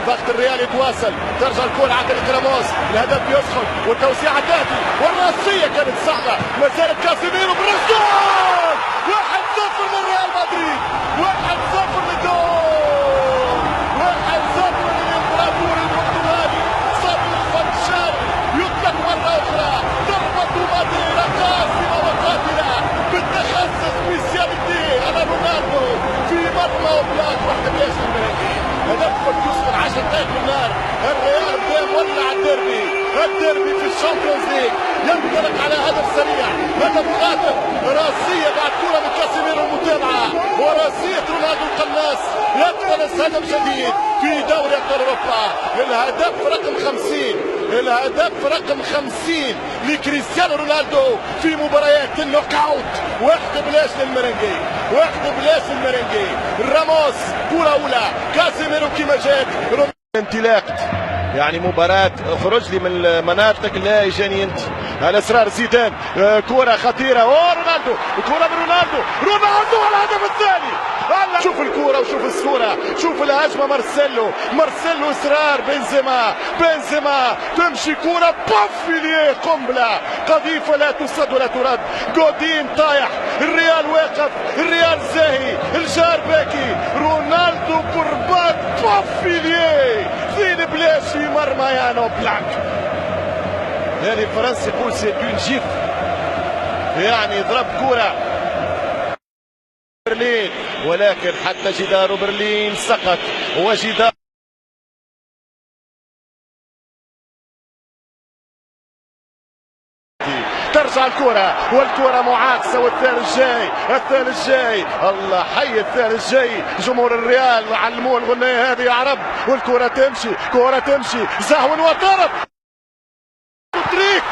ضغط الريال يتواصل، ترجع الكرة عند راموس، الهدف يسخن والتوسيعة تأتي والرأسية كانت صعبة، ما زالت كاسيميرو بالرجال 1-0 لريال مدريد، 1-0 للدور، 1-0 للإمبراطور البرتغالي صابر الفنشال، يطلق مرة أخرى ضربة ماديرا قاسمة وقاتلة بالتخصص سبيسياليتي على رونالدو في مرمى وبلاط واحدة بلاش المرنجي. هدف يوصل 10 دقائق من النار، الريال بدا يولع الديربي في الشامبيونز ليج، ينطلق على هدف سريع، هدف خاطف، راسية بعد كرة من كاسيميرو المتابعة، وراسية رونالدو القناص يقتنص هدف جديد في دوري ابطال اوروبا، الهدف رقم 50، الهدف رقم 50 لكريستيانو رونالدو في مباريات النوك اوت، واحد بلاش للمرنجي، واحد بلاش المرنجي، راموس كرة أولى، كاسيميرو كيما جات انطلاقت، يعني مباراة خرج لي من مناطق لا يجاني انت، الاسرار زيدان، كرة خطيرة، رونالدو، كرة رونالدو الهدف الثاني، شوف الكرة وشوف الصورة، شوف الهجمة، مارسيلو اصرار، بنزيما تمشي كرة بافيليه، قنبلة قذيفة لا تصد ولا ترد، جودين طايح، الريال واقف، الريال زاهي، الجار باكي، رونالدو كربات بافيليه زين بلاش في مرمى يانو بلاك. يعني الفرنسي يقول سي دون جيف، يعني ضرب كرة برلين، ولكن حتى جدار برلين سقط، وجدار ترجع الكرة والكرة معاكسة، والثالث جاي، الله حي الثالث جاي، جمهور الريال علموه الغنية هذه يا رب، والكرة تمشي، زهو وطرد تريك